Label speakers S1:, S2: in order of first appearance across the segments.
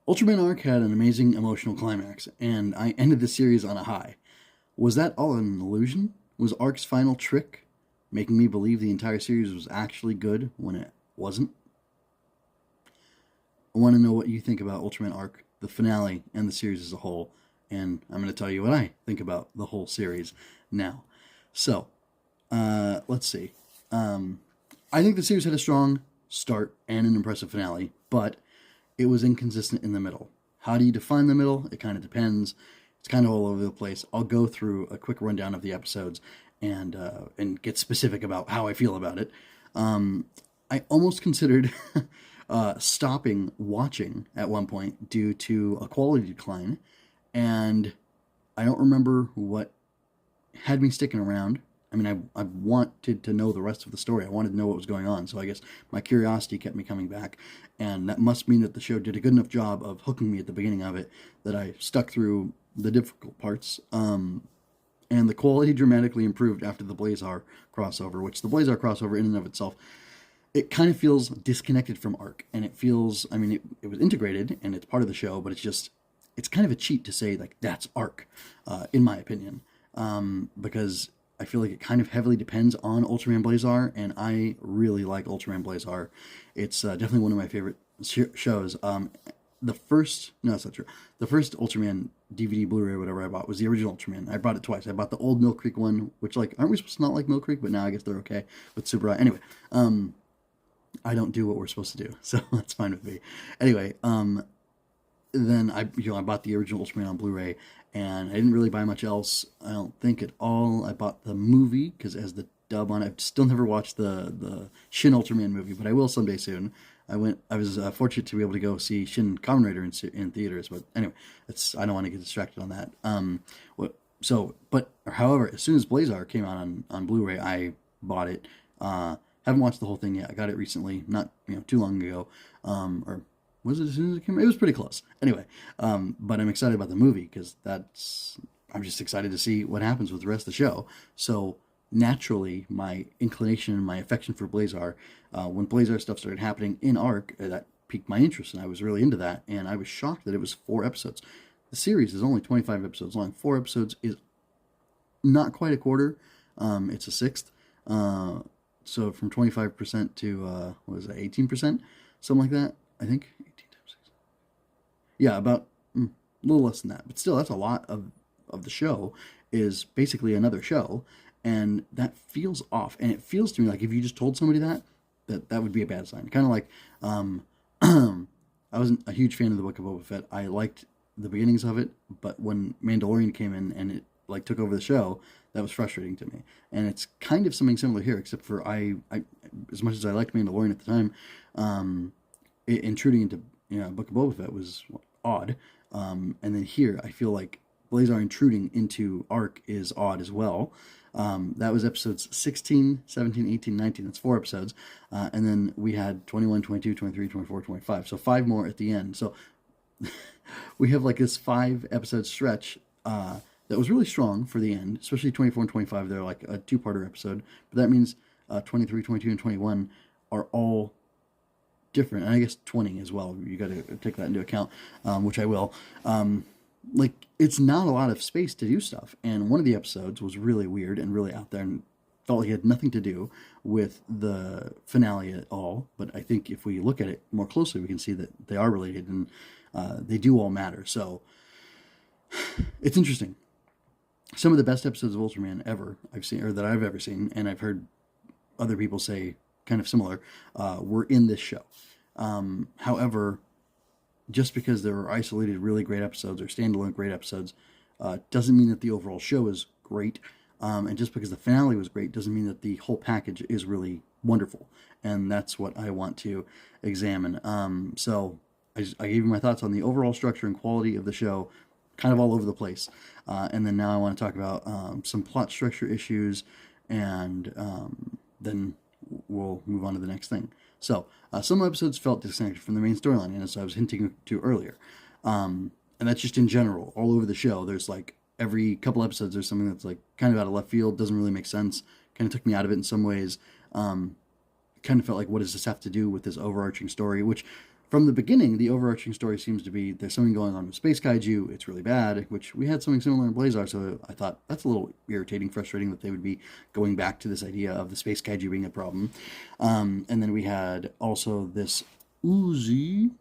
S1: Ultraman Arc had an amazing emotional climax, and I ended the series on a high. Was that all an illusion? Was Arc's final trick making me believe the entire series was actually good when it wasn't? I want to know what you think about Ultraman Arc, the finale, and the series as a whole, and I'm going to tell you what I think about the whole series now. So, let's see. I think the series had a strong start and an impressive finale, but it was inconsistent in the middle. How do you define the middle? It kind of depends. It's kind of all over the place. I'll go through a quick rundown of the episodes and get specific about how I feel about it. I almost considered stopping watching at one point due to a quality decline, and I don't remember what had me sticking around. I mean, I wanted to know the rest of the story. I wanted to know what was going on. So I guess my curiosity kept me coming back. And that must mean that the show did a good enough job of hooking me at the beginning of it that I stuck through the difficult parts. And the quality dramatically improved after the Blazar crossover, which the Blazar crossover in and of itself, it kind of feels disconnected from Arc. And it feels, I mean, it was integrated and it's part of the show, but it's kind of a cheat to say, like, that's Arc, in my opinion. Because I feel like it kind of heavily depends on Ultraman Blazar, and I really like Ultraman Blazar. It's definitely one of my favorite shows. The first, no, that's not true. The first Ultraman DVD, Blu-ray, whatever I bought was the original Ultraman. I bought it twice. I bought the old Mill Creek one, which, like, aren't we supposed to not like Mill Creek? But now I guess they're okay with Subaru. Anyway, I don't do what we're supposed to do, so that's fine with me. Anyway, then I bought the original Ultraman on Blu-ray, and I didn't really buy much else. I don't think at all. I bought the movie because it has the dub on it. I've still never watched the Shin Ultraman movie, but I will someday soon. I was fortunate to be able to go see Shin Kamen Rider in theaters, but anyway, I don't want to get distracted on that. However, as soon as Blazar came out on Blu-ray, I bought it. Haven't watched the whole thing yet. I got it recently, not too long ago, or was it as soon as it came? It was pretty close. Anyway, but I'm excited about the movie because I'm just excited to see what happens with the rest of the show. So naturally, my inclination and my affection for Blazar, when Blazar stuff started happening in Arc, that piqued my interest, and I was really into that. And I was shocked that it was 4 episodes. The series is only 25 episodes long. 4 episodes is not quite a quarter. It's a sixth. So from 25% to what was it, 18%, something like that. I think 18 times 6. Yeah, about a little less than that. But still, that's a lot of the show is basically another show, and that feels off. And it feels to me like if you just told somebody that would be a bad sign. Kind of like I wasn't a huge fan of the Book of Boba Fett. I liked the beginnings of it, but when Mandalorian came in and it like took over the show, that was frustrating to me. And it's kind of something similar here, except for I as much as I liked Mandalorian at the time, intruding into Book of Boba Fett was odd. And then here, I feel like Blazar intruding into Arc is odd as well. That was episodes 16, 17, 18, 19. That's 4 episodes. And then we had 21, 22, 23, 24, 25. So 5 more at the end. So we have like this 5 episode stretch that was really strong for the end, especially 24 and 25. They're like a 2-parter episode. But that means 23, 22, and 21 are all different. And I guess 20 as well. You got to take that into account, which I will. Like, it's not a lot of space to do stuff. And one of the episodes was really weird and really out there and felt like it had nothing to do with the finale at all. But I think if we look at it more closely, we can see that they are related and they do all matter. So it's interesting. Some of the best episodes of Ultraman ever I've seen, or that I've ever seen, and I've heard other people say kind of similar, were in this show. However, just because there are isolated really great episodes or standalone great episodes doesn't mean that the overall show is great. And just because the finale was great doesn't mean that the whole package is really wonderful. And that's what I want to examine. So I gave you my thoughts on the overall structure and quality of the show, kind of all over the place. And then now I want to talk about some plot structure issues, and then we'll move on to the next thing. So, some episodes felt disconnected from the main storyline, and as I was hinting to earlier. And that's just in general, all over the show. There's like every couple episodes, there's something that's like kind of out of left field, doesn't really make sense, kind of took me out of it in some ways. Kind of felt like, what does this have to do with this overarching story? Which, from the beginning, the overarching story seems to be there's something going on with space kaiju. It's really bad, which we had something similar in Blazar. So I thought that's a little irritating, frustrating that they would be going back to this idea of the space kaiju being a problem. And then we had also this Uzi,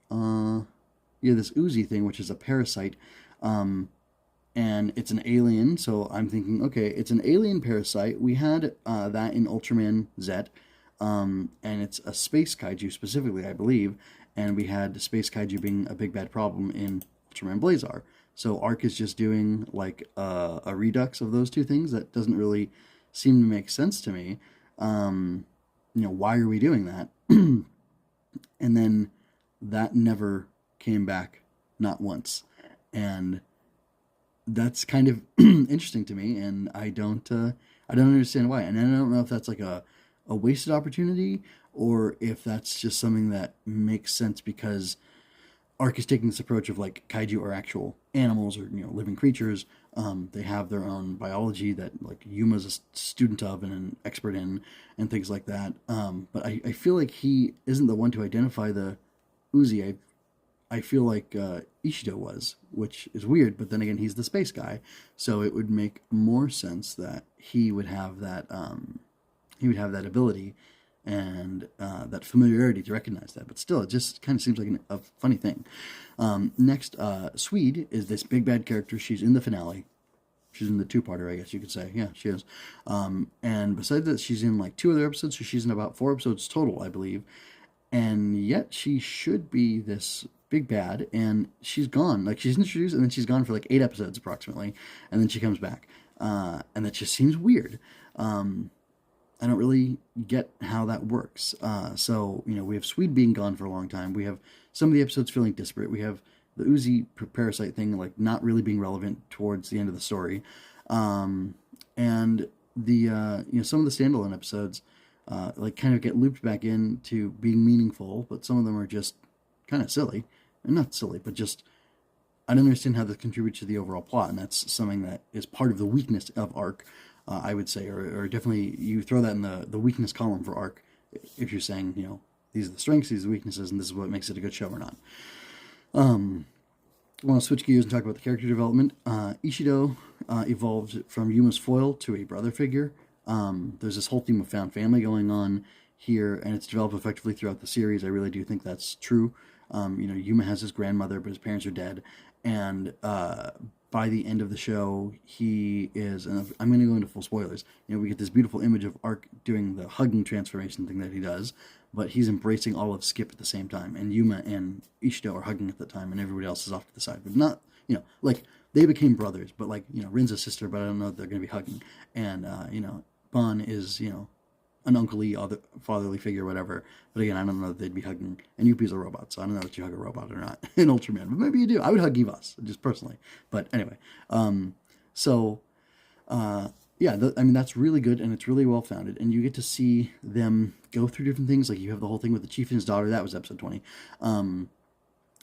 S1: this Uzi thing, which is a parasite. And it's an alien. So I'm thinking, okay, it's an alien parasite. We had that in Ultraman Z, and it's a space kaiju specifically, I believe. And we had space kaiju being a big bad problem in Ultraman Blazar. So Arc is just doing like a redux of those two things that doesn't really seem to make sense to me. Why are we doing that? And then that never came back, not once. And that's kind of interesting to me, and I don't understand why. And I don't know if that's like a wasted opportunity, or if that's just something that makes sense because Arc is taking this approach of like kaiju are actual animals or living creatures. They have their own biology that like Yuma's a student of and an expert in, and things like that. But I feel like he isn't the one to identify the Uzi. I feel like Ishido was, which is weird, but then again, he's the space guy, so it would make more sense that he would have that ability and that familiarity to recognize that. But still, it just kind of seems like a funny thing. Next, Swede is this big bad character. She's in the finale. She's in the two-parter, I guess you could say. Yeah, she is. And besides that, she's in like 2 other episodes, so she's in about 4 episodes total, I believe. And yet she should be this big bad, and she's gone. Like, she's introduced, and then she's gone for like 8 episodes approximately, and then she comes back. And that just seems weird. I don't really get how that works. So, we have Swede being gone for a long time. We have some of the episodes feeling disparate. We have the Uzi parasite thing, like, not really being relevant towards the end of the story. And the, some of the standalone episodes, like, kind of get looped back into being meaningful, but some of them are just kind of silly. And not silly, but just, I don't understand how this contributes to the overall plot, and that's something that is part of the weakness of Arc. I would say, or definitely you throw that in the weakness column for Arc, if you're saying, these are the strengths, these are the weaknesses, and this is what makes it a good show or not. I want to switch gears and talk about the character development. Ishido evolved from Yuma's foil to a brother figure. There's this whole theme of found family going on here, and it's developed effectively throughout the series. I really do think that's true. Yuma has his grandmother, but his parents are dead, and by the end of the show, he is, and I'm going to go into full spoilers, we get this beautiful image of Arc doing the hugging transformation thing that he does, but he's embracing all of Skip at the same time, and Yuma and Ishido are hugging at the time, and everybody else is off to the side, but not, like, they became brothers, but like, Rin's a sister, but I don't know if they're going to be hugging, and, Bon is, an uncle-y, fatherly figure, whatever. But again, I don't know that they'd be hugging. And Yuppie's a robot, so I don't know if you hug a robot or not in Ultraman. But maybe you do. I would hug Evas, just personally. But anyway, that's really good, and it's really well-founded. And you get to see them go through different things. Like, you have the whole thing with the chief and his daughter. That was episode 20.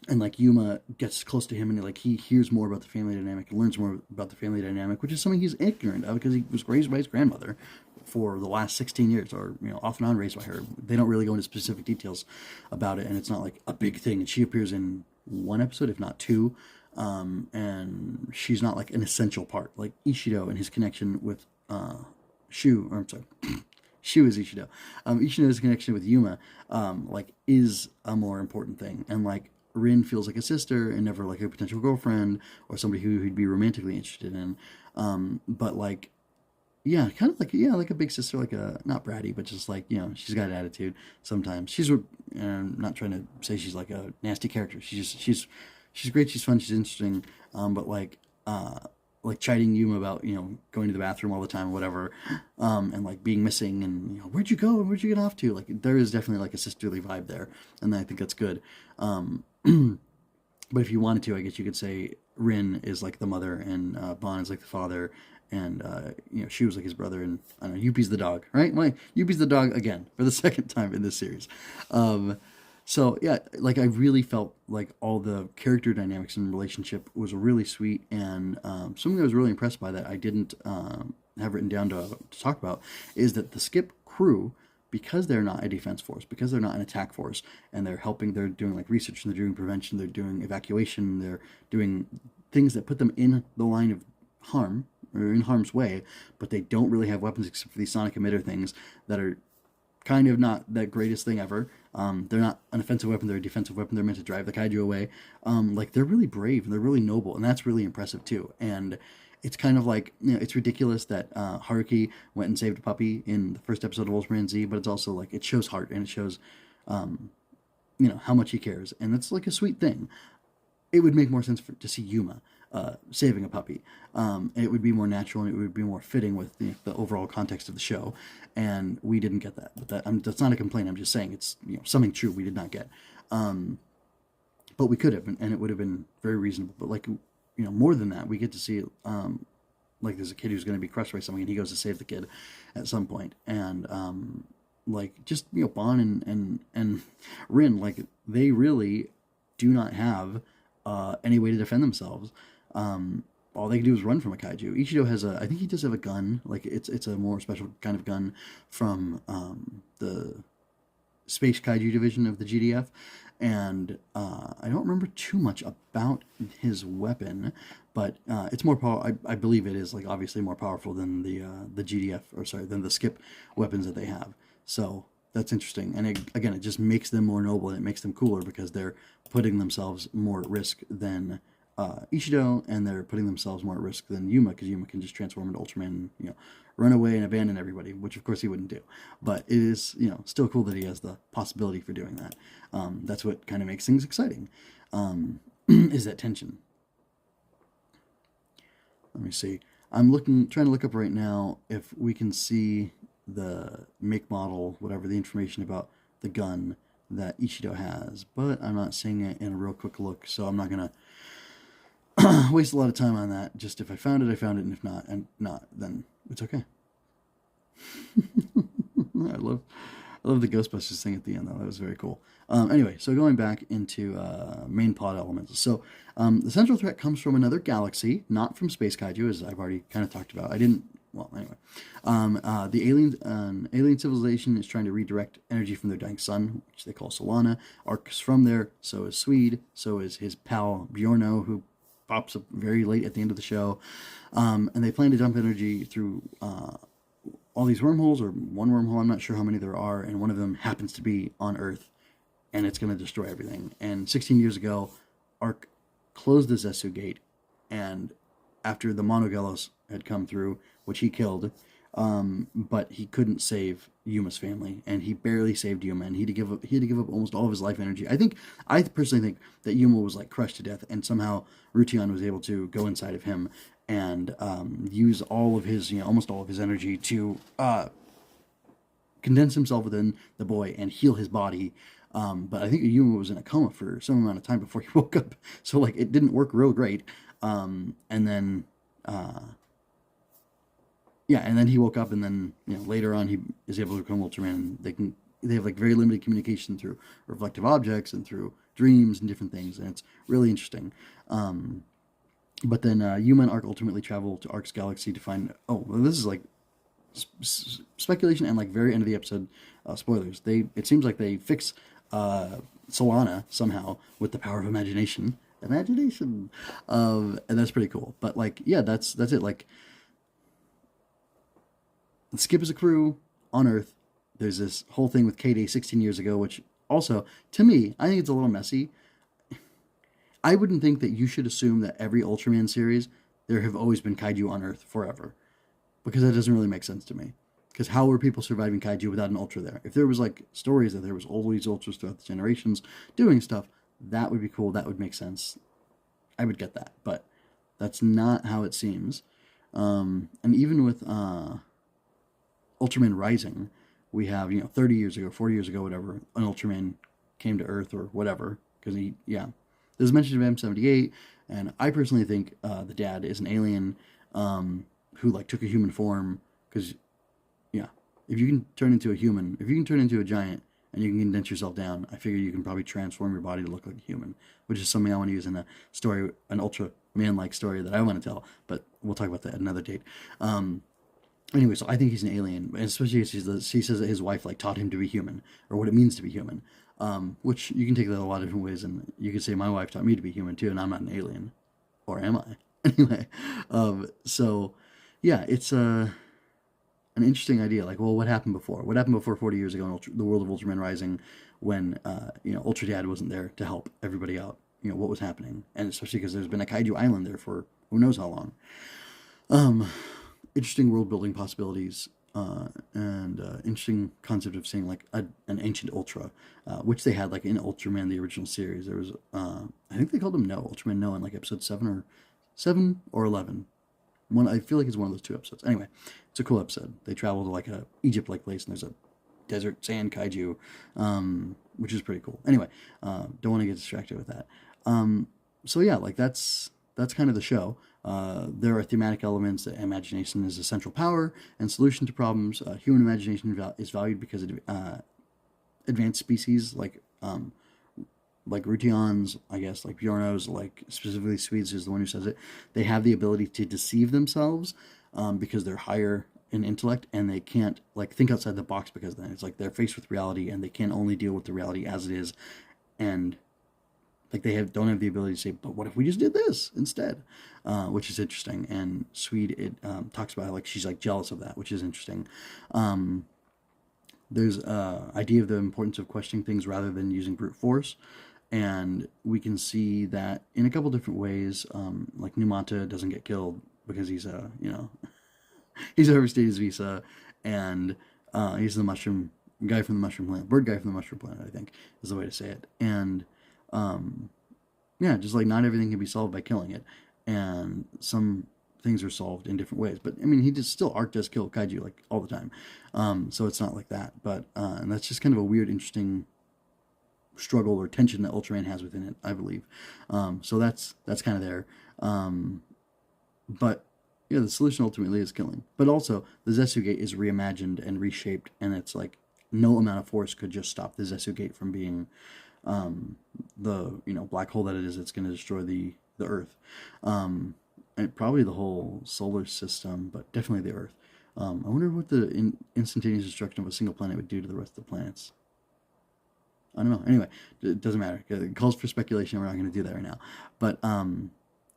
S1: And like, Yuma gets close to him, and like, he hears more about the family dynamic and learns more about the family dynamic, which is something he's ignorant of because he was raised by his grandmother for the last 16 years, or off and on raised by her. They don't really go into specific details about it, and it's not like a big thing. And she appears in 1 episode, if not 2, and she's not like an essential part. Like Ishido and his connection with Shu is Ishido. Ishido's connection with Yuma, is a more important thing, and like, Rin feels like a sister and never like a potential girlfriend or somebody who he'd be romantically interested in. But like, yeah, kind of like, like a big sister, like a, not bratty, but just like, she's got an attitude sometimes. She's, not trying to say she's like a nasty character. She's great. She's fun. She's interesting. But like chiding Yuma about, going to the bathroom all the time or whatever. And like being missing and, where'd you go? And where'd you get off to? Like, there is definitely like a sisterly vibe there. And I think that's good. But if you wanted to, I guess you could say Rin is like the mother and Bon is like the father, and Shu was like his brother, and I don't know, Yuppie's the dog, right? Yuppie's the dog again for the second time in this series. So yeah, like, I really felt like all the character dynamics and relationship was really sweet, and something I was really impressed by that I didn't have written down to talk about is that the Skip crew because they're not a defense force, because they're not an attack force, and they're doing like research, and they're doing prevention, they're doing evacuation, they're doing things that put them in the line of harm or in harm's way, but they don't really have weapons except for these sonic emitter things that are kind of not the greatest thing ever. They're not an offensive weapon; they're a defensive weapon. They're meant to drive the kaiju away. Like they're really brave and they're really noble, and that's really impressive too. And it's kind of like, it's ridiculous that Haruki went and saved a puppy in the first episode of Ultraman Z, but it's also like it shows heart and it shows, how much he cares, and that's like a sweet thing. It would make more sense to see Yuma saving a puppy. And it would be more natural and it would be more fitting with the overall context of the show. And we didn't get that. But that's not a complaint. I'm just saying it's something true we did not get. But we could have, and it would have been very reasonable. But like, more than that, we get to see like there's a kid who's going to be crushed by something, and he goes to save the kid at some point. And like just Bon and Rin, like they really do not have any way to defend themselves. All they can do is run from a kaiju. Ichido has I think he does have a gun. Like it's a more special kind of gun from the Space Kaiju division of the GDF. And I don't remember too much about his weapon, but it's more I believe it is like obviously more powerful than the GDF, or sorry, than the skip weapons that they have. So that's interesting. And again, it just makes them more noble, and it makes them cooler because they're putting themselves more at risk than Ishido, and they're putting themselves more at risk than Yuma, because Yuma can just transform into Ultraman and run away and abandon everybody, which of course he wouldn't do. But it is still cool that he has the possibility for doing that. That's what kind of makes things exciting, is that tension. Let me see. I'm trying to look up right now if we can see the make, model, whatever, the information about the gun that Ishido has, but I'm not seeing it in a real quick look, so I'm not gonna waste a lot of time on that. Just if I found it, I found it, and if not, then it's okay. I love the Ghostbusters thing at the end, though. That was very cool. Anyway, so going back into main plot elements. So the central threat comes from another galaxy, not from Space Kaiju, as I've already kind of talked about. Well, anyway. The alien civilization is trying to redirect energy from their dying sun, which they call Solana. Arc's from there, so is Swede, so is his pal Bjorno, who pops up very late at the end of the show. And they plan to dump energy through all these wormholes, or one wormhole, I'm not sure how many there are, and one of them happens to be on Earth, and it's going to destroy everything. And 16 years ago, Arc closed the Zesu gate, and after the Monogelos had come through, which he killed, but he couldn't save Yuma's family, and he barely saved Yuma, and he had to give up almost all of his life energy. I personally think that Yuma was like crushed to death, and somehow Rution was able to go inside of him and use all of his, almost all of his energy to condense himself within the boy and heal his body. But I think Yuma was in a coma for some amount of time before he woke up, so like it didn't work real great. And then he woke up, and then later on he is able to become Ultraman. They have like very limited communication through reflective objects and through dreams and different things, and it's really interesting. But then Yuma and Arc ultimately travel to Arc's galaxy to find. Oh, well, this is like speculation and like very end of the episode spoilers. It seems like they fix Solana somehow with the power of imagination. And that's pretty cool. But like, yeah, that's it. Like, Skip is a crew on Earth. There's this whole thing with K-Day 16 years ago, which also, to me, I think it's a little messy. I wouldn't think that you should assume that every Ultraman series, there have always been kaiju on Earth forever. Because that doesn't really make sense to me. Because how were people surviving kaiju without an Ultra there? If there was like stories that there was always Ultras throughout the generations doing stuff, that would be cool. That would make sense. I would get that. But that's not how it seems. And even with Ultraman Rising, we have, 30 years ago, 40 years ago, whatever, an Ultraman came to Earth or whatever. Because there's mention of M78, and I personally think the dad is an alien who like took a human form. Because, if you can turn into a human, if you can turn into a giant, and you can condense yourself down, I figure you can probably transform your body to look like a human, which is something I want to use in a story, an Ultraman-like story that I want to tell, but we'll talk about that at another date. Anyway, so I think he's an alien, and especially because he says that his wife like taught him to be human, or what it means to be human. Which you can take that a lot of different ways, and you could say my wife taught me to be human too, and I'm not an alien, or am I? Anyway, so yeah, it's an interesting idea. Like, well, what happened before? What happened before 40 years ago in the world of Ultraman Rising, when Ultra Dad wasn't there to help everybody out? What was happening, and especially because there's been a kaiju island there for who knows how long. Um, Interesting world building possibilities, and interesting concept of saying like an ancient ultra, which they had like in Ultraman the original series. There was I think they called him No Ultraman No in like episode 7 or 11. One, I feel like it's one of those two episodes. Anyway, it's a cool episode. They travel to like a Egypt like place, and there's a desert sand kaiju, which is pretty cool. Anyway, don't want to get distracted with that. So yeah, like that's kind of the show. There are thematic elements that imagination is a central power and solution to problems. Human imagination is valued because advanced species like Rutions, I guess, like Bjornos, like specifically Swedes is the one who says it. They have the ability to deceive themselves because they're higher in intellect, and they can't like think outside the box, because then it's like they're faced with reality and they can only deal with the reality as it is, and like don't have the ability to say, but what if we just did this instead, which is interesting. And Swede it talks about how like she's like jealous of that, which is interesting. There's idea of the importance of questioning things rather than using brute force, and we can see that in a couple different ways. Like Numata doesn't get killed because he's a he's overstayed his visa, and he's the mushroom guy from the mushroom planet, bird guy from the mushroom planet, I think is the way to say it. And yeah, just like not everything can be solved by killing it, and some things are solved in different ways. But I mean, he just still Arc does kill kaiju like all the time, so it's not like that. But and that's just kind of a weird, interesting struggle or tension that Ultraman has within it, I believe. So that's kind of there. But yeah, the solution ultimately is killing. But also, the Zetsu Gate is reimagined and reshaped, and it's like no amount of force could just stop the Zetsu Gate from being the black hole that it is. It's going to destroy the Earth, and probably the whole solar system, but definitely the Earth. I wonder what the instantaneous destruction of a single planet would do to the rest of the planets. I don't know. Anyway, it doesn't matter. It calls for speculation. We're not going to do that right now. But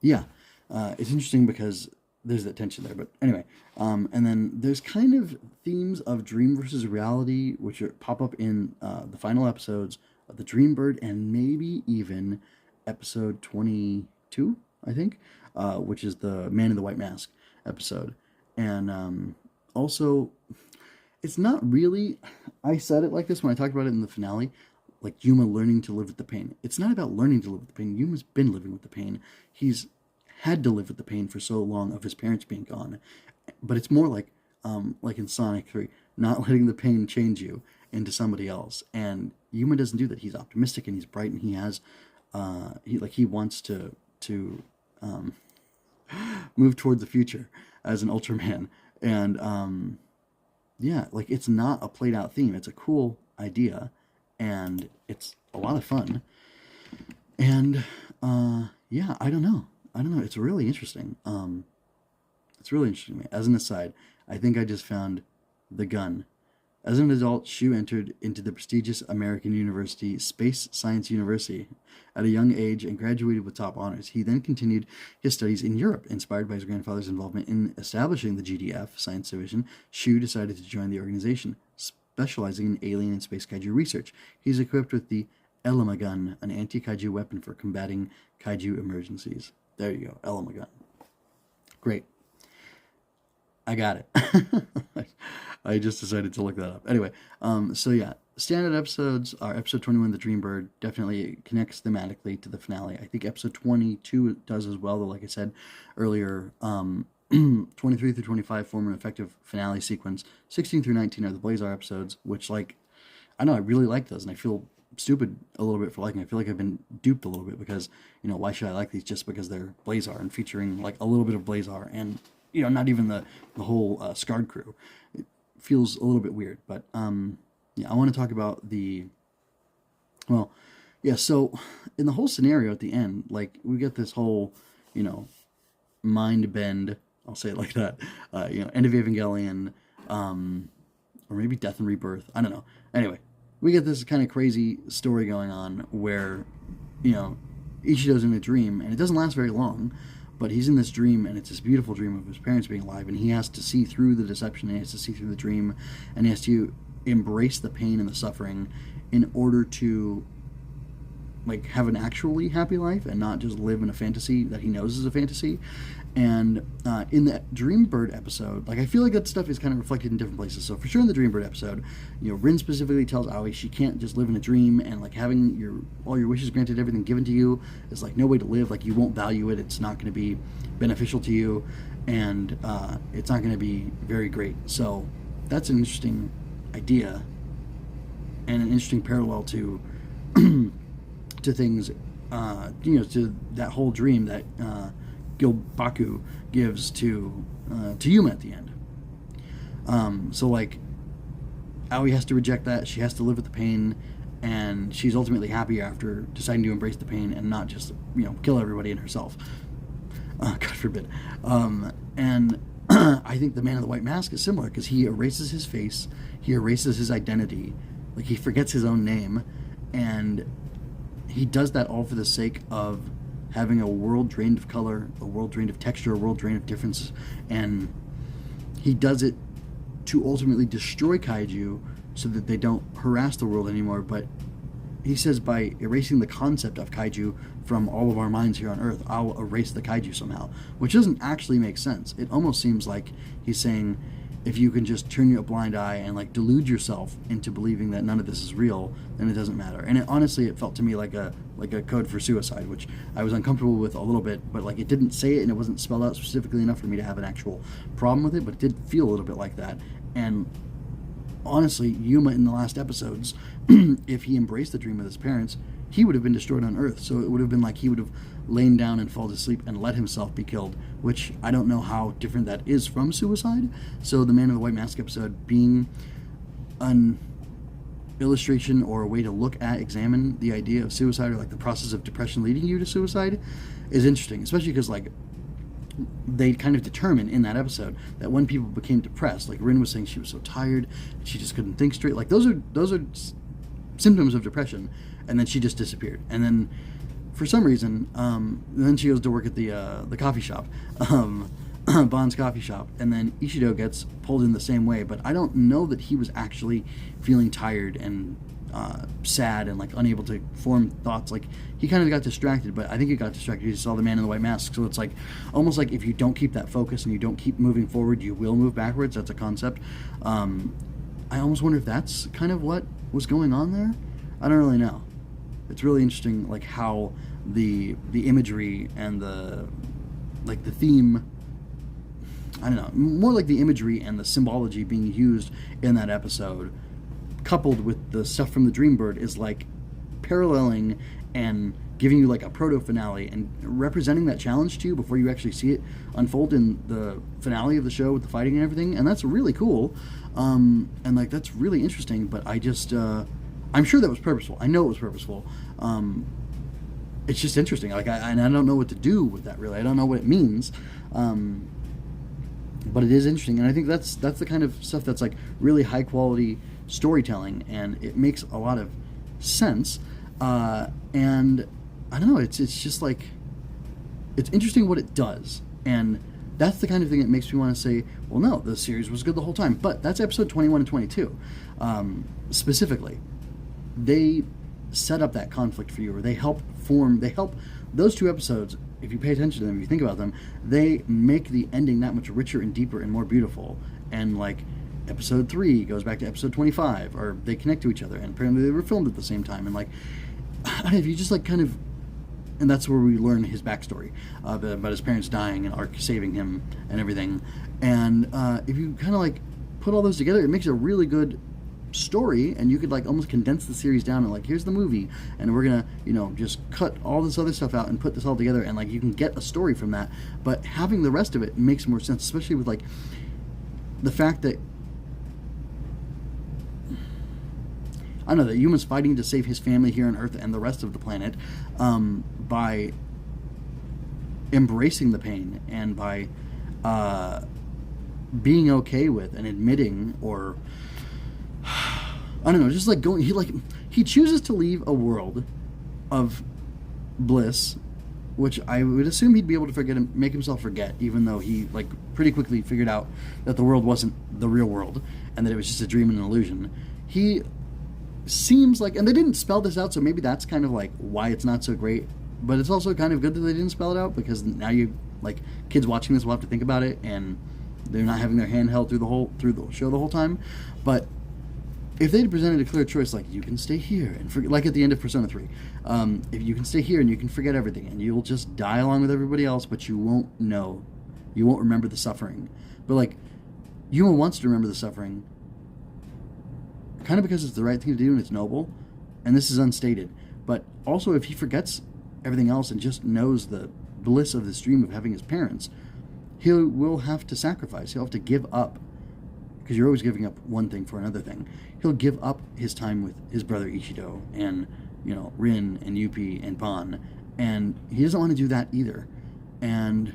S1: yeah, it's interesting because there's that tension there. But anyway, and then there's kind of themes of dream versus reality, which pop up in the final episodes of the Dream Bird, and maybe even episode 22, I think, which is the Man in the White Mask episode. And also, it's not really, I said it like this when I talked about it in the finale, like Yuma learning to live with the pain. It's not about learning to live with the pain. Yuma's been living with the pain. He's had to live with the pain for so long of his parents being gone. But it's more like in Sonic 3, not letting the pain change you into somebody else. And Yuma doesn't do that. He's optimistic and he's bright, and he has he wants to move toward the future as an Ultraman. And yeah, like it's not a played out theme. It's a cool idea, and it's a lot of fun. And yeah, I don't know. It's really interesting. It's really interesting to me. As an aside, I think I just found the gun. As an adult, Shu entered into the prestigious American University Space Science University at a young age and graduated with top honors. He then continued his studies in Europe. Inspired by his grandfather's involvement in establishing the GDF Science Division, Shu decided to join the organization, specializing in alien and space kaiju research. He's equipped with the Elema gun, an anti-kaiju weapon for combating kaiju emergencies. There you go, Elema gun. Great. I got it. I just decided to look that up. Anyway, so yeah, standard episodes are episode 21, The Dream Bird. Definitely connects thematically to the finale. I think episode 22 does as well, though, like I said earlier, 23 through 25 form an effective finale sequence. 16 through 19 are the Blazar episodes, which, like, I know I really like those, and I feel stupid a little bit for liking. I feel like I've been duped a little bit because, why should I like these just because they're Blazar and featuring, like, a little bit of Blazar and, not even the whole Scarred crew. It feels a little bit weird, but yeah, I want to talk about so in the whole scenario at the end, like, we get this whole, mind bend I'll say it like that. End of Evangelion, or maybe Death and Rebirth. I don't know. Anyway, we get this kind of crazy story going on where, Ishido's in a dream, and it doesn't last very long, but he's in this dream, and it's this beautiful dream of his parents being alive, and he has to see through the deception, and he has to see through the dream, and he has to embrace the pain and the suffering in order to have an actually happy life and not just live in a fantasy that he knows is a fantasy. And in the Dreambird episode, I feel like that stuff is kind of reflected in different places. So for sure in the Dreambird episode, Rin specifically tells Aoi she can't just live in a dream, and having all your wishes granted, everything given to you is no way to live. You won't value it. It's not going to be beneficial to you, and it's not going to be very great. So that's an interesting idea and an interesting parallel to to things, to that whole dream that Gilbaku gives to Yuma at the end. So Aoi has to reject that. She has to live with the pain, and she's ultimately happy after deciding to embrace the pain and not just kill everybody and herself. God forbid. And I think the Man in the White Mask is similar, because he erases his face, he erases his identity, he forgets his own name, and he does that all for the sake of having a world drained of color, a world drained of texture, a world drained of difference, and he does it to ultimately destroy kaiju so that they don't harass the world anymore. But he says by erasing the concept of kaiju from all of our minds here on Earth, I'll erase the kaiju somehow, which doesn't actually make sense. It almost seems like he's saying, if you can just turn your blind eye and delude yourself into believing that none of this is real, then it doesn't matter. And it felt to me like a code for suicide, which I was uncomfortable with a little bit, but it didn't say it and it wasn't spelled out specifically enough for me to have an actual problem with it, but it did feel a little bit like that. And honestly, Yuma in the last episodes, if he embraced the dream of his parents, he would have been destroyed on Earth. So it would have been he would have lain down and fallen asleep and let himself be killed, which I don't know how different that is from suicide. So the Man in the White Mask episode being an illustration or a way to examine the idea of suicide, or the process of depression leading you to suicide, is interesting, especially because they kind of determine in that episode that when people became depressed, Rin was saying she was so tired and she just couldn't think straight, those are symptoms of depression, and then she just disappeared. And then for some reason, then she goes to work at the coffee shop, Bond's coffee shop, and then Ishido gets pulled in the same way, but I don't know that he was actually feeling tired and sad and unable to form thoughts. He kind of got distracted, but I think he got distracted. He saw the Man in the White Mask, so it's almost if you don't keep that focus and you don't keep moving forward, you will move backwards. That's a concept. I almost wonder if that's kind of what was going on there. I don't really know. It's really interesting, how the imagery and the theme, I don't know, more the imagery and the symbology being used in that episode, coupled with the stuff from the Dreambird, is paralleling and giving you a proto finale and representing that challenge to you before you actually see it unfold in the finale of the show with the fighting and everything. And that's really cool, and that's really interesting. But I just I'm sure that was purposeful. I know it was purposeful. It's just interesting. I don't know what to do with that, really. I don't know what it means. But it is interesting, and I think that's the kind of stuff that's really high quality storytelling, and it makes a lot of sense. And I don't know, it's just it's interesting what it does, and that's the kind of thing that makes me want to say, well, no, the series was good the whole time. But that's episode 21 and 22 specifically. They set up that conflict for you, or they help those two episodes. If you pay attention to them, if you think about them, they make the ending that much richer and deeper and more beautiful. And episode 3 goes back to episode 25, or they connect to each other, and apparently they were filmed at the same time. And I don't know, if you just kind of, and that's where we learn his backstory about his parents dying and Arc saving him and everything. And if you kind of put all those together, it makes a really good story, and you could almost condense the series down and here's the movie, and we're gonna just cut all this other stuff out and put this all together, and you can get a story from that. But having the rest of it makes more sense, especially with the fact that I know that Yuma's fighting to save his family here on Earth and the rest of the planet by embracing the pain and by being okay with and admitting, or I don't know, just like going, he chooses to leave a world of bliss, which I would assume he'd be able to forget and make himself forget, even though he like pretty quickly figured out that the world wasn't the real world and that it was just a dream and an illusion. He seems like, and they didn't spell this out, so maybe that's kind of like why it's not so great. But it's also kind of good that they didn't spell it out, because now you like kids watching this will have to think about it, and they're not having their hand held through the show the whole time. But if they'd presented a clear choice, like you can stay here and like at the end of Persona 3, if you can stay here and you can forget everything and you'll just die along with everybody else, but you won't remember the suffering. But like Yuma wants to remember the suffering, kind of because it's the right thing to do and it's noble, and this is unstated. But also, if he forgets everything else and just knows the bliss of this dream of having his parents, he will have to sacrifice. He'll have to give up, because you're always giving up one thing for another thing. He'll give up his time with his brother Ishido and, you know, Rin and Yuppie and Ban, and he doesn't want to do that either. And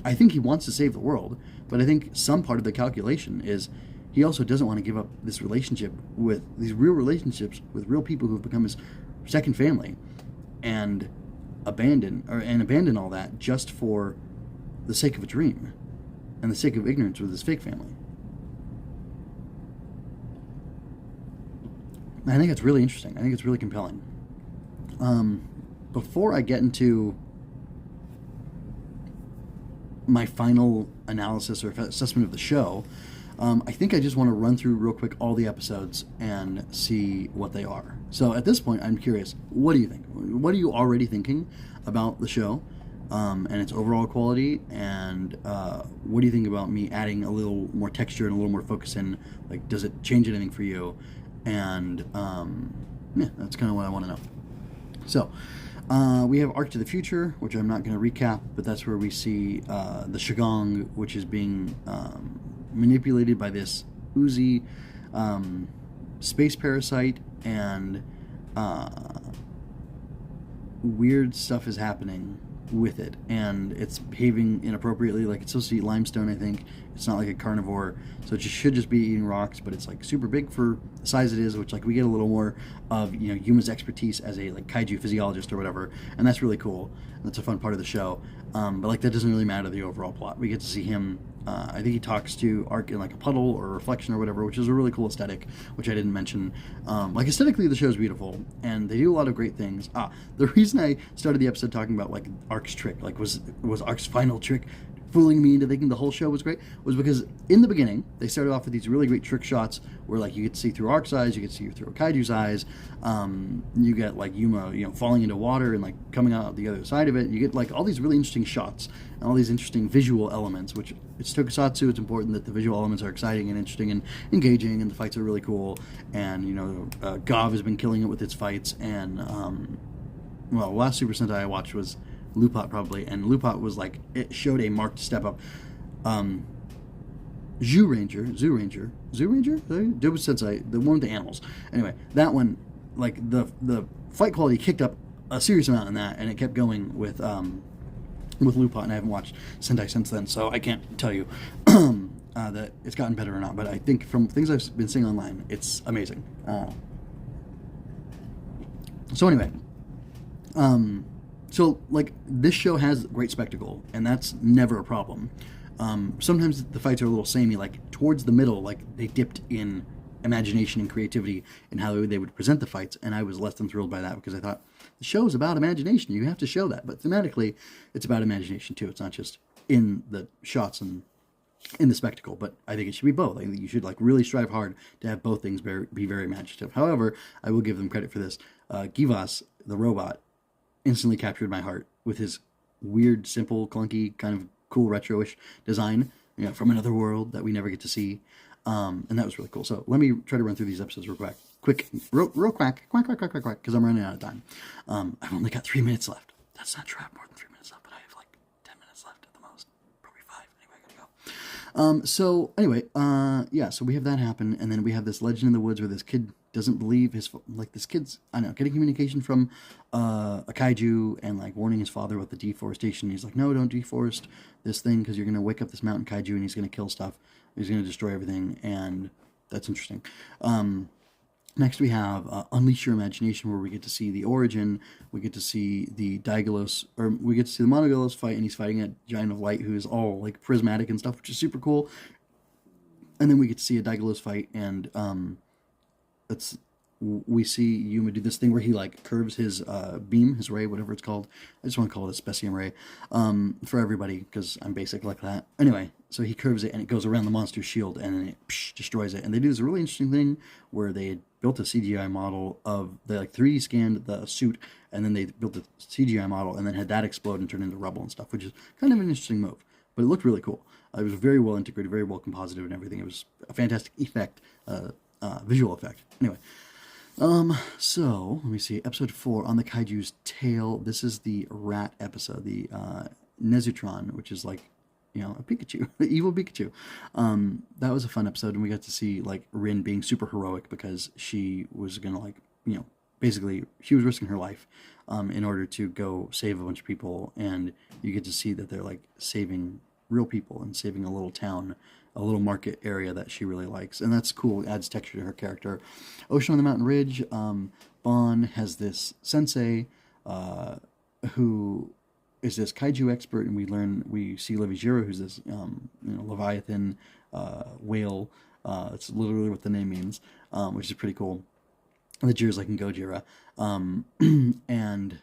S1: I think he wants to save the world, but I think some part of the calculation is he also doesn't want to give up this relationship with these real relationships with real people who have become his second family, and abandon all that just for the sake of a dream and the sake of ignorance with his fake family. I think it's really interesting. I think it's really compelling. Before I get into my final analysis or assessment of the show, I think I just want to run through real quick all the episodes and see what they are. So at this point, I'm curious, what do you think? What are you already thinking about the show and its overall quality? And what do you think about me adding a little more texture and a little more focus in? Like, does it change anything for you? And yeah, that's kind of what I want to know. So we have Arc to the Future, which I'm not going to recap, but that's where we see the Shigong, which is being manipulated by this Uzi space parasite, and weird stuff is happening with it, and it's behaving inappropriately. Like, it's supposed to eat limestone, I think. It's not like a carnivore, so it should just be eating rocks, but it's like super big for the size it is, which like we get a little more of, you know, Yuma's expertise as a like kaiju physiologist or whatever, and that's really cool. That's a fun part of the show. But like, that doesn't really matter to the overall plot. We get to see him, I think he talks to Arc in like a puddle or a reflection or whatever, which is a really cool aesthetic, which I didn't mention. Like, aesthetically, the show is beautiful, and they do a lot of great things. The reason I started the episode talking about like Arc's trick, like was Arc's final trick fooling me into thinking the whole show was great, was because in the beginning they started off with these really great trick shots where like you could see through Arc's eyes, you could see through a kaiju's eyes, you get like Yuma, you know, falling into water and like coming out the other side of it. You get like all these really interesting shots and all these interesting visual elements, which it's Tokusatsu. It's important that the visual elements are exciting and interesting and engaging, and the fights are really cool. And you know, Gav has been killing it with its fights. And well, the last Super Sentai I watched was Lupat, probably, and Lupat was like, it showed a marked step up. Zoo Ranger, Dobu Sensei, the one with the animals. Anyway, that one, like the fight quality kicked up a serious amount in that, and it kept going with Lupat, and I haven't watched Sentai since then, so I can't tell you that it's gotten better or not. But I think from things I've been seeing online, it's amazing. So anyway. So, like, this show has great spectacle, and that's never a problem. Sometimes the fights are a little samey, like, towards the middle, like, they dipped in imagination and creativity in how they would present the fights, and I was less than thrilled by that, because I thought, the show is about imagination, you have to show that. But thematically, it's about imagination, too. It's not just in the shots and in the spectacle, but I think it should be both. I think you should, like, really strive hard to have both things be very imaginative. However, I will give them credit for this. Givas, the robot, instantly captured my heart with his weird, simple, clunky, kind of cool retro-ish design, you know, from another world that we never get to see. And that was really cool. So let me try to run through these episodes real quick, quack, because I'm running out of time. I've only got 3 minutes left. That's not true. I have more than 3 minutes left, but I have like 10 minutes left at the most. Probably 5. Anyway, I gotta go. So anyway, yeah, so we have that happen, and then we have this Legend in the Woods where this kid doesn't believe like this kid's, I don't know, getting communication from a kaiju and like warning his father about the deforestation. He's like, no, don't deforest this thing because you're gonna wake up this mountain kaiju and he's gonna kill stuff. He's gonna destroy everything, and that's interesting. Next, we have Unleash Your Imagination, where we get to see the origin. We get to see the Daigolos, or we get to see the Monogolos fight, and he's fighting a giant of light who is all like prismatic and stuff, which is super cool. And then we get to see a Daigolos fight, and that's we see Yuma do this thing where he like curves his beam, his ray, whatever it's called. I just want to call it a Specium ray for everybody because I'm basic like that. Anyway, so he curves it and it goes around the monster's shield and then it destroys it. And they do this really interesting thing where they built a CGI model of, they like 3D scanned the suit and then they built a CGI model and then had that explode and turn into rubble and stuff, which is kind of an interesting move. But it looked really cool. It was very well integrated, very well composited and everything. It was a fantastic effect, visual effect. Anyway. So, let me see, episode 4, On the Kaiju's Tail. This is the rat episode, the, Nezutron, which is like, you know, a Pikachu, the evil Pikachu. That was a fun episode, and we got to see, like, Rin being super heroic because she was gonna, like, you know, basically, she was risking her life, in order to go save a bunch of people, and you get to see that they're, like, saving real people and saving a little town, a little market area that she really likes, and that's cool. It adds texture to her character. Ocean on the Mountain Ridge, Bon has this sensei who is this kaiju expert, and we see Levi-Jiro, who's this Leviathan whale. It's literally what the name means, which is pretty cool. And the Jiro's like in Gojira, and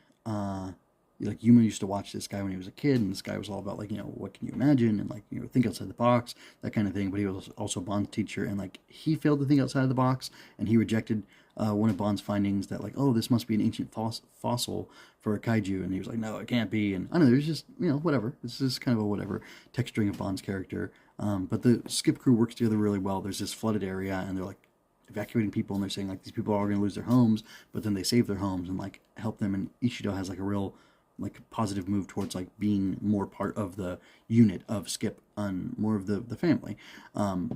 S1: like Yuma used to watch this guy when he was a kid, and this guy was all about like, you know, what can you imagine, and like, you know, think outside the box, that kind of thing. But he was also Bond's teacher, and like he failed to think outside of the box, and he rejected one of Bond's findings that like, oh, this must be an ancient fossil for a kaiju, and he was like, no, it can't be. And I don't know, there's just, you know, whatever. This is kind of a whatever texturing of Bond's character. But the skip crew works together really well. There's this flooded area, and they're like evacuating people, and they're saying like these people are going to lose their homes, but then they save their homes and like help them. And Ishido has like a real like positive move towards like being more part of the unit of Skip and more of the family,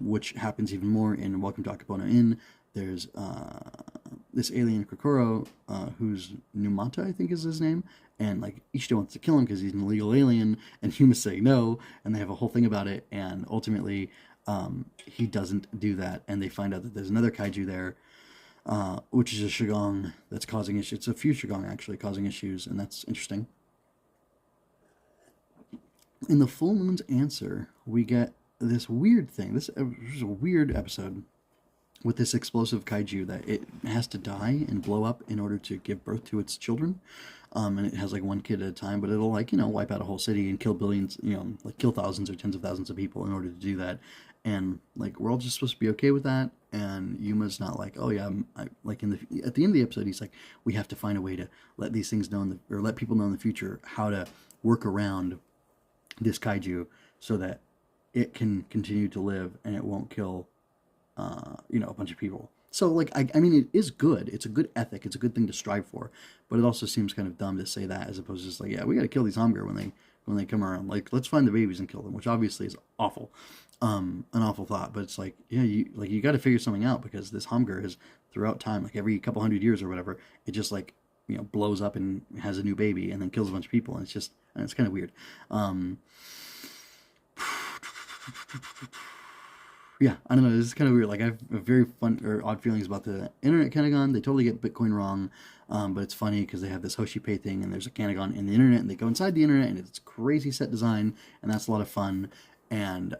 S1: which happens even more in Welcome to Akabona Inn. There's this alien Kokoro, who's Numata, I think is his name, and like Ishida wants to kill him because he's an illegal alien, and Yuma's saying no, and they have a whole thing about it, and ultimately he doesn't do that, and they find out that there's another kaiju there, which is a Shigong that's causing issues. It's a few Shigong actually causing issues, and that's interesting. In the Full Moon's Answer, we get this weird thing. This is a weird episode with this explosive kaiju that it has to die and blow up in order to give birth to its children. And it has like one kid at a time, but it'll like, you know, wipe out a whole city and kill billions, you know, like kill thousands or tens of thousands of people in order to do that. And like, we're all just supposed to be okay with that. And Yuma's not like, oh yeah, like at the end of the episode, he's like, we have to find a way to let these things know or let people know in the future how to work around this kaiju so that it can continue to live and it won't kill you know, a bunch of people. So like I mean it is good. It's a good ethic. It's a good thing to strive for. But it also seems kind of dumb to say that as opposed to just like, yeah, we got to kill these Homgar when they come around. Like, let's find the babies and kill them, which obviously is awful. An awful thought, but it's like, yeah, you got to figure something out because this Homgar has throughout time, like every couple hundred years or whatever, it just like, you know, blows up and has a new baby and then kills a bunch of people, and it's kind of weird. Yeah, I don't know. This is kind of weird. Like, I have very fun or odd feelings about the internet Canagon. They totally get Bitcoin wrong, but it's funny because they have this Hoshi Pay thing, and there's a Canagon in the internet, and they go inside the internet, and it's crazy set design, and that's a lot of fun. And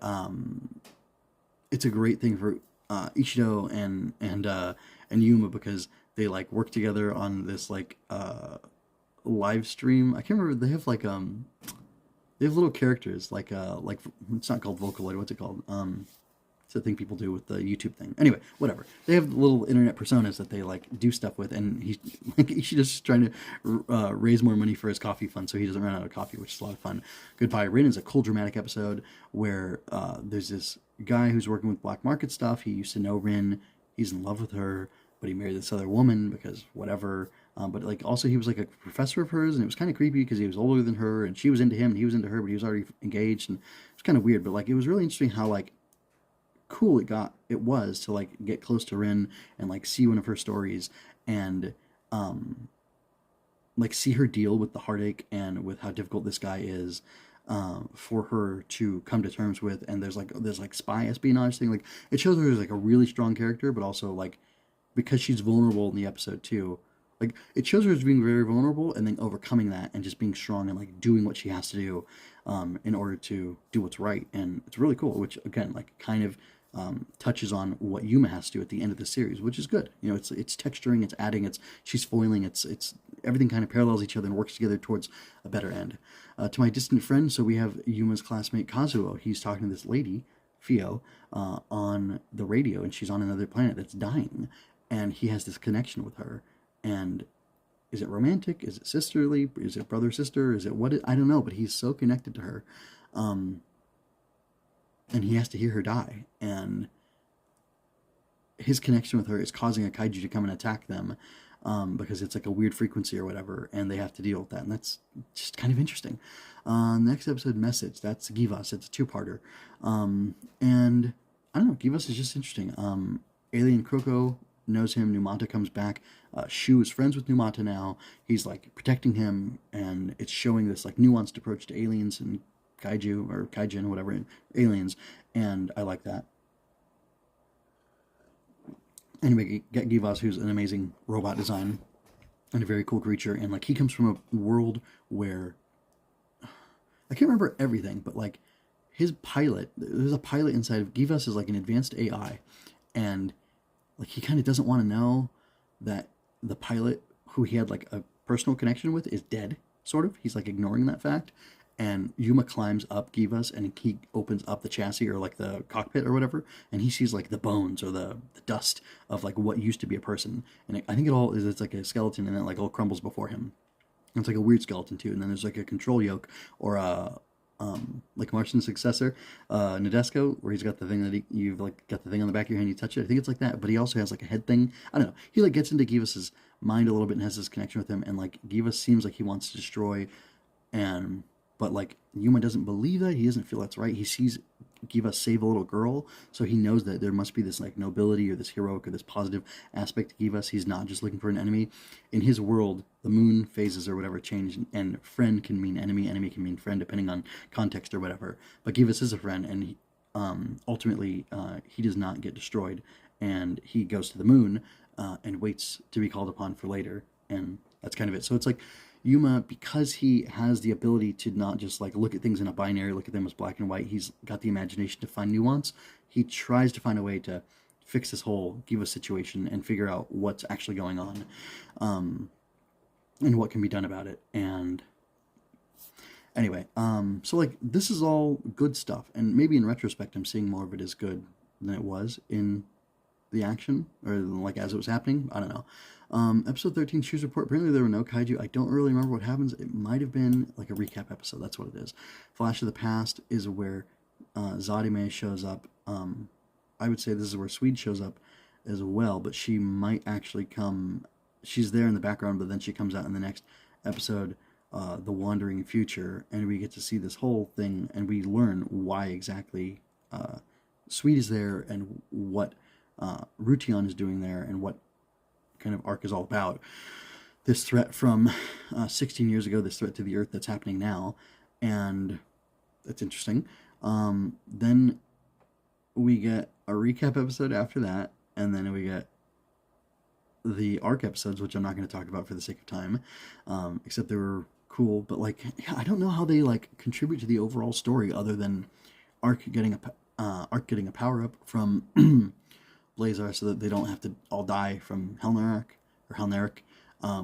S1: it's a great thing for Ishido and Yuma because they like work together on this like live stream. I can't remember. They have like they have little characters like it's not called Vocaloid. What's it called? It's the thing people do with the YouTube thing. Anyway, whatever. They have little internet personas that they like do stuff with, and he's just trying to raise more money for his coffee fund so he doesn't run out of coffee, which is a lot of fun. Goodbye Rin is a cool dramatic episode where there's this guy who's working with black market stuff. He used to know Rin. He's in love with her, but he married this other woman because whatever. But like also he was like a professor of hers, and it was kind of creepy because he was older than her, and she was into him, and he was into her, but he was already engaged, and it was kind of weird. But like it was really interesting how like cool it was to like get close to Rin and like see one of her stories and um like see her deal with the heartache and with how difficult this guy is, for her to come to terms with. And there's like spy espionage thing. Like it shows her as like a really strong character, but also like because she's vulnerable in the episode too. Like it shows her as being very vulnerable and then overcoming that and just being strong and like doing what she has to do, in order to do what's right. And it's really cool. Which again, like kind of touches on what Yuma has to do at the end of the series, which is good. You know, it's texturing, it's adding, she's foiling, it's everything kind of parallels each other and works together towards a better end. To my distant friend, so we have Yuma's classmate Kazuo. He's talking to this lady, Fio, on the radio, and she's on another planet that's dying, and he has this connection with her. And is it romantic? Is it sisterly? Is it brother sister? Is it what? I don't know, but he's so connected to her. Um, and he has to hear her die, and his connection with her is causing a kaiju to come and attack them, because it's like a weird frequency or whatever, and they have to deal with that, and that's just kind of interesting. Next episode, Message, that's Givas. It's a two-parter, and I don't know, Givas is just interesting. Alien Kroko knows him. Numata comes back. Shu is friends with Numata now. He's like protecting him, and it's showing this like nuanced approach to aliens and kaiju or kaijin, whatever, aliens, and I like that. Anyway, get Givas, who's an amazing robot design and a very cool creature, and like he comes from a world where I can't remember everything, but like his pilot, there's a pilot inside of Givas is like an advanced AI, and like he kind of doesn't want to know that the pilot who he had like a personal connection with is dead, sort of. He's like ignoring that fact. And Yuma climbs up Givas and he opens up the chassis or like the cockpit or whatever, and he sees like the bones or the dust of like what used to be a person. And I think it's like a skeleton, and then like all crumbles before him. And it's like a weird skeleton too. And then there's like a control yoke or a like Martian's successor, Nadesco, where he's got the thing that you've like got the thing on the back of your hand, you touch it. I think it's like that, but he also has like a head thing. I don't know. He like gets into Givas's mind a little bit and has this connection with him, and like Givas seems like he wants to destroy, and but like Yuma doesn't believe that. He doesn't feel that's right. He sees Givas save a little girl, so he knows that there must be this like nobility or this heroic or this positive aspect to Givas. He's not just looking for an enemy. In his world, the moon phases or whatever change, and friend can mean enemy, enemy can mean friend, depending on context or whatever. But Givas is a friend, and ultimately he does not get destroyed, and he goes to the moon, and waits to be called upon for later, and that's kind of it. So it's like Yuma, because he has the ability to not just like look at things in a binary, look at them as black and white, he's got the imagination to find nuance. He tries to find a way to fix this whole Giva situation and figure out what's actually going on, and what can be done about it. And anyway, so like this is all good stuff, and maybe in retrospect I'm seeing more of it as good than it was in the action, or like as it was happening. I don't know. Episode 13, Shoes Report. Apparently there were no kaiju. I don't really remember what happens. It might have been like a recap episode. That's what it is. Flash of the Past is where Zadime shows up. I would say this is where Swede shows up as well, but she might actually come. She's there in the background, but then she comes out in the next episode, The Wandering Future, and we get to see this whole thing, and we learn why exactly Swede is there and what Rution is doing there, and what kind of Arc is all about. This threat from 16 years ago, this threat to the Earth that's happening now, and that's interesting. Then we get a recap episode after that, and then we get the Arc episodes, which I'm not going to talk about for the sake of time, except they were cool. But like, yeah, I don't know how they like contribute to the overall story other than Arc getting a power up from Blazar, so that they don't have to all die from Helnarek,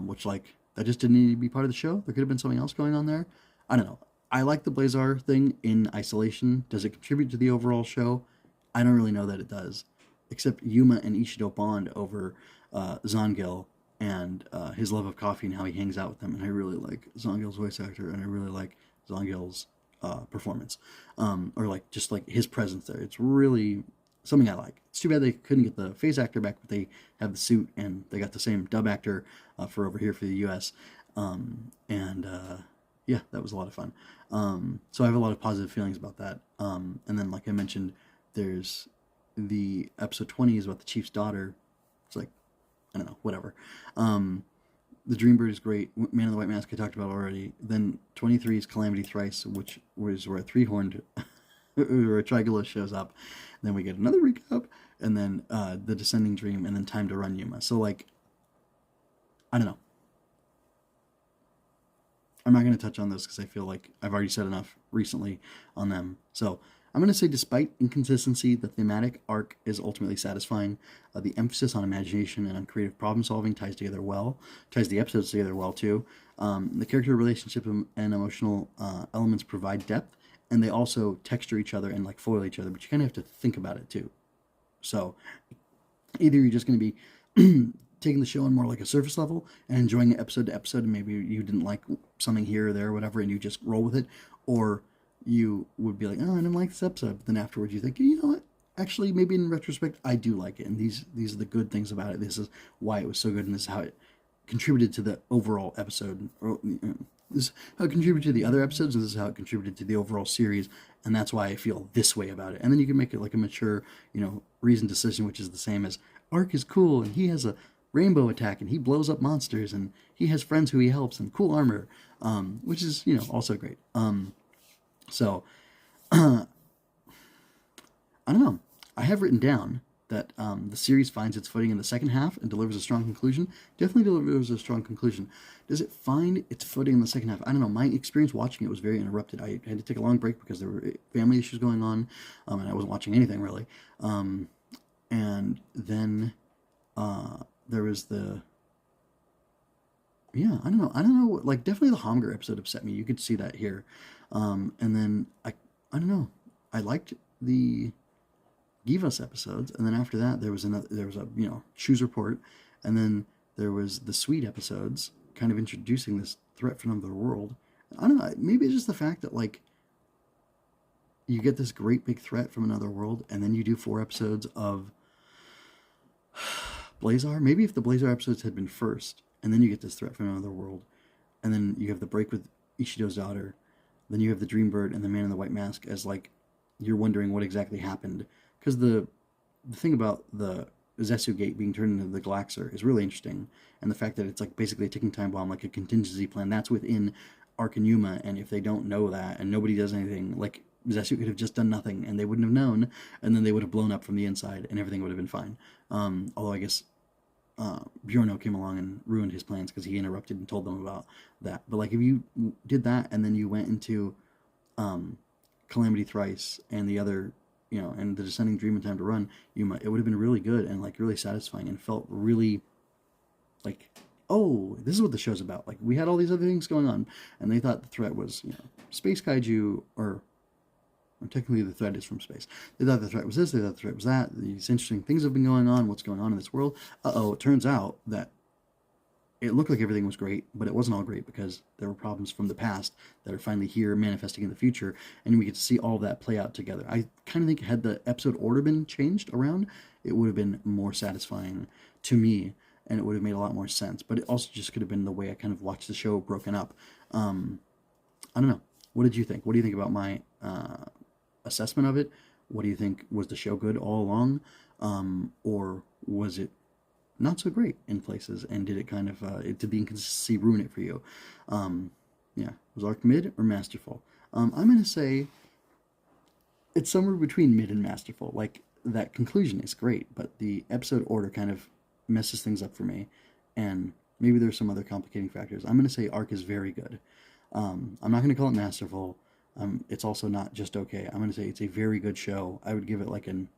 S1: which like that just didn't need to be part of the show. There could have been something else going on there. I don't know. I like the Blazar thing in isolation. Does it contribute to the overall show? I don't really know that it does, except Yuma and Ishido bond over Zangil and his love of coffee and how he hangs out with them. And I really like Zangil's voice actor, and I really like Zangil's performance, or like just like his presence there. It's really something I like. It's too bad they couldn't get the face actor back, but they have the suit, and they got the same dub actor for over here for the U.S. Yeah, that was a lot of fun. So I have a lot of positive feelings about that. And then, like I mentioned, there's the episode 20 is about the chief's daughter. It's like, I don't know, whatever. The Dreambird is great. Man in the White Mask I talked about already. Then 23 is Calamity Thrice, which was where a three-horned or a Trigolo shows up. Then we get another recap, and then the Descending Dream, and then Time to Run Yuma. So, like, I don't know. I'm not going to touch on this because I feel like I've already said enough recently on them. So I'm going to say, despite inconsistency, the thematic arc is ultimately satisfying. The emphasis on imagination and on creative problem solving ties the episodes together well too. The character relationship and emotional elements provide depth, and they also texture each other and like foil each other. But you kind of have to think about it too. So either you're just going to be taking the show on more like a surface level and enjoying it episode to episode, and maybe you didn't like something here or there or whatever, and you just roll with it, or you would be like, oh, I didn't like this episode. But then afterwards you think, you know what? Actually, maybe in retrospect, I do like it, and these are the good things about it. This is why it was so good, and this is how it contributed to the overall episode. Or, this is how it contributed to the other episodes, and this is how it contributed to the overall series, and that's why I feel this way about it. And then you can make it like a mature, reasoned decision, which is the same as Arc is cool, and he has a rainbow attack, and he blows up monsters, and he has friends who he helps, and cool armor, which is, also great. So, I don't know. I have written down that the series finds its footing in the second half and delivers a strong conclusion. Definitely delivers a strong conclusion. Does it find its footing in the second half? I don't know. My experience watching it was very interrupted. I had to take a long break because there were family issues going on, and I wasn't watching anything really. And then there was I don't know. Like, definitely the Homger episode upset me. You could see that here. And then I don't know. I liked the Givas episodes, and then after that there was a Shoes Report, and then there was the Sweet episodes, kind of introducing this threat from another world. I don't know. Maybe it's just the fact that like you get this great big threat from another world, and then you do 4 episodes of Blazar. Maybe if the Blazar episodes had been first, and then you get this threat from another world, and then you have the break with Ishido's daughter, then you have the Dreambird and the Man in the White Mask as like you're wondering what exactly happened. Because the thing about the Zesu Gate being turned into the Galaxer is really interesting, and the fact that it's like basically a ticking time bomb, like a contingency plan, that's within Arc and Yuma, and if they don't know that and nobody does anything, like Zesu could have just done nothing and they wouldn't have known, and then they would have blown up from the inside and everything would have been fine. Although I guess Bjorno came along and ruined his plans because he interrupted and told them about that. But like if you did that and then you went into Calamity Thrice and the other, and the Descending Dream and Time to Run, it would have been really good and like really satisfying and felt really like, oh, this is what the show's about. Like we had all these other things going on, and they thought the threat was, space kaiju, or technically the threat is from space. They thought the threat was this, they thought the threat was that. These interesting things have been going on, what's going on in this world. It turns out that it looked like everything was great, but it wasn't all great because there were problems from the past that are finally here manifesting in the future, and we get to see all of that play out together. I kind of think had the episode order been changed around, it would have been more satisfying to me, and it would have made a lot more sense. But it also just could have been the way I kind of watched the show broken up. I don't know. What did you think? What do you think about my assessment of it? What do you think? Was the show good all along? Or was it not so great in places, and did it kind of did the inconsistency ruin it for you? Was Arc mid or masterful? I'm gonna say it's somewhere between mid and masterful. Like that conclusion is great, but the episode order kind of messes things up for me, and maybe there's some other complicating factors. I'm gonna say Arc is very good. I'm not gonna call it masterful. It's also not just okay. I'm gonna say it's a very good show. I would give it like an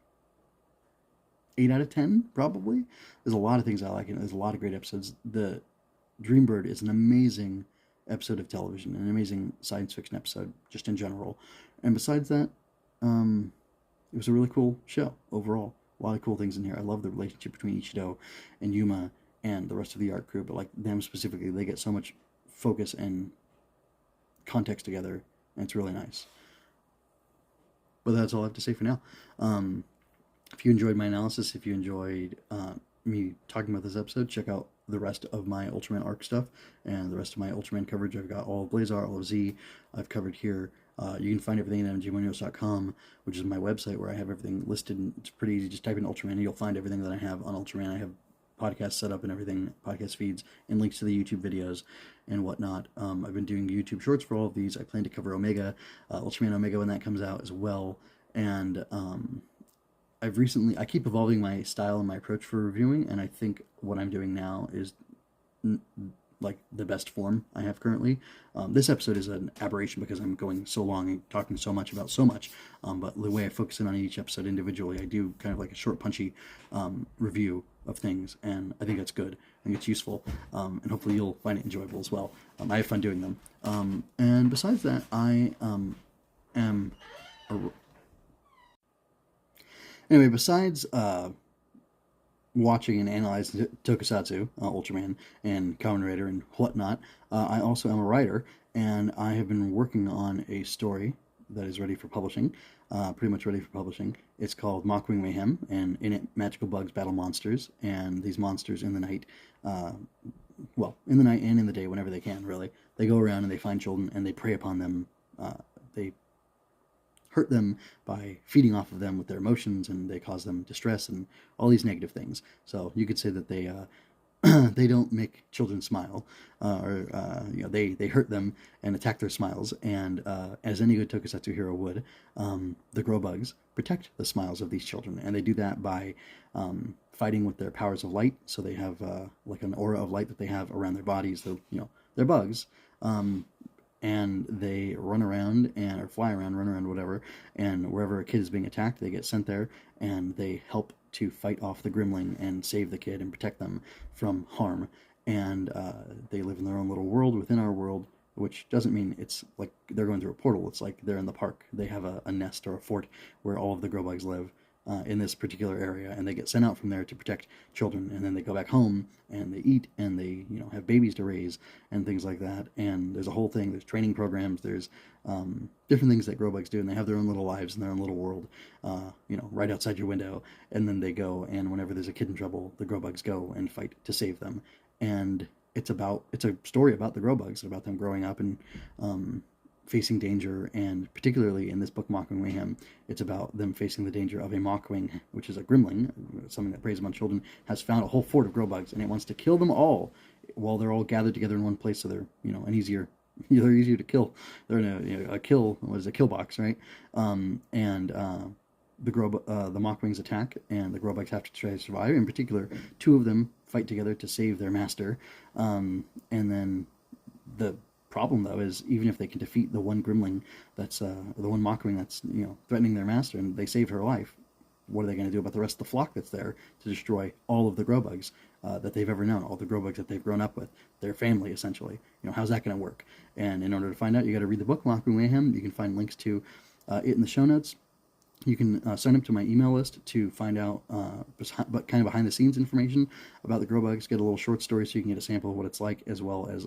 S1: 8 out of 10, probably. There's a lot of things I like in it. There's a lot of great episodes. The Dreambird is an amazing episode of television, an amazing science fiction episode, just in general. And besides that, it was a really cool show overall. A lot of cool things in here. I love the relationship between Ishido and Yuma and the rest of the art crew, but like them specifically, they get so much focus and context together, and it's really nice. But that's all I have to say for now. If you enjoyed my analysis, if you enjoyed me talking about this episode, check out the rest of my Ultraman Arc stuff and the rest of my Ultraman coverage. I've got all of Blazar, all of Z, I've covered here. You can find everything at mgmunoz.com, which is my website where I have everything listed. It's pretty easy. Just type in Ultraman and you'll find everything that I have on Ultraman. I have podcast set up and everything, podcast feeds, and links to the YouTube videos and whatnot. I've been doing YouTube shorts for all of these. I plan to cover Omega, Ultraman Omega when that comes out as well. And I keep evolving my style and my approach for reviewing, and I think what I'm doing now is like the best form I have currently. This episode is an aberration because I'm going so long and talking so much about so much, but the way I focus in on each episode individually, I do kind of like a short, punchy review of things, and I think that's good. I think it's useful, and hopefully you'll find it enjoyable as well. I have fun doing them. And besides that, I am... Anyway, besides watching and analyzing Tokusatsu, Ultraman, and Kamen Rider, and whatnot, I also am a writer, and I have been working on a story that is ready for publishing, pretty much ready for publishing. It's called Mockwing Mayhem, and in it, magical bugs battle monsters, and these monsters in the night, well, in the night and in the day, whenever they can, really, they go around and they find children, and they prey upon them. They hurt them by feeding off of them with their emotions, and they cause them distress and all these negative things. So you could say that they they don't make children smile, or they hurt them and attack their smiles. And as any good Tokusatsu hero would, the grow bugs protect the smiles of these children, and they do that by fighting with their powers of light. So they have like an aura of light that they have around their bodies. They're bugs. And they run around or fly around, run around, whatever, and wherever a kid is being attacked, they get sent there, and they help to fight off the gremlin and save the kid and protect them from harm. And they live in their own little world within our world, which doesn't mean it's like they're going through a portal. It's like they're in the park. They have a nest or a fort where all of the grow bugs live. In this particular area, and they get sent out from there to protect children, and then they go back home and they eat, and they have babies to raise and things like that. And there's a whole thing. There's training programs. There's different things that grow bugs do, and they have their own little lives in their own little world, right outside your window. And then they go, and whenever there's a kid in trouble, the grow bugs go and fight to save them. And it's a story about the grow bugs, about them growing up and facing danger, and particularly in this book, Mockwing Mayhem, it's about them facing the danger of a Mockwing, which is a gremlin, something that preys upon children, has found a whole fort of grow bugs, and it wants to kill them all while they're all gathered together in one place, so they're they're easier to kill. They're in a kill box, right? The Mockwings attack, and the grow bugs have to try to survive. In particular, two of them fight together to save their master, and then the problem, though, is even if they can defeat the one gremlin that's the one Mockwing that's threatening their master, and they save her life, what are they going to do about the rest of the flock that's there to destroy all of the grow bugs that they've ever known, all the grow bugs that they've grown up with, their family essentially? How's that going to work? And in order to find out, you got to read the book Mockwing Mayhem. You can find links to it in the show notes. You can sign up to my email list to find out kind of behind the scenes information about the grow bugs, get a little short story so you can get a sample of what it's like, as well as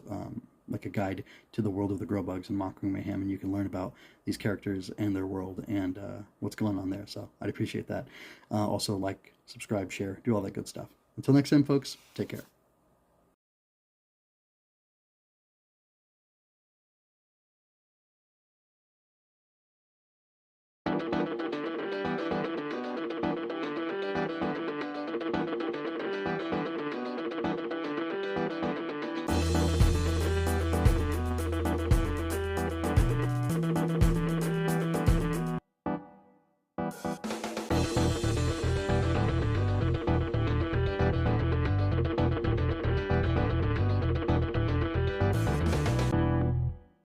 S1: like a guide to the world of the grow bugs and Mockwing Mayhem, and you can learn about these characters and their world and what's going on there. So I'd appreciate that. Also, like, subscribe, share, do all that good stuff. Until next time, folks, take care.